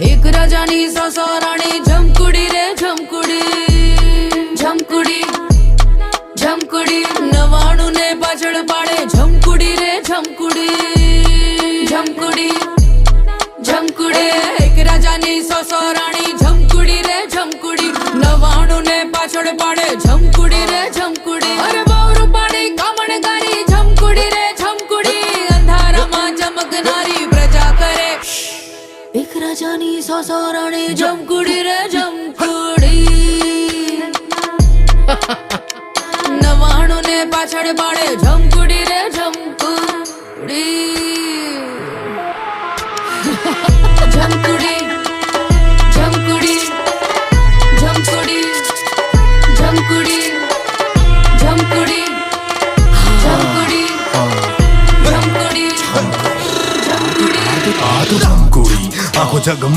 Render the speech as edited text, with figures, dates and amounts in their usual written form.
એક રાજાની સસરાણી જમકુડી રે જમકુડી જમકુડી જમકુડી 99 ને પાછળ પાડે જમકુડી રે જમકુડી જમકુડી જમકુડી એક રાજાની સસરાણી જમકુડી રે જમકુડી 99 ને પાછળ પાડે જમકુડી રે જમકુડી અરે બહુ રૂપાળી કામણગારી જમકુડી રે જમકુડી અંધારામાં ચમકનારી પ્રજા કરે એક રાજાની સસરાણી જમકુડી રે જમકુડી 99 ને પાછળ પાડે જમકુડી રે જમકુડી જમકુડી જમકુડી જમકુડી જમકુડી જમકુડી જમકુડી જમકુડી જમકુડી આ તો જમકુડી આખો જગમાં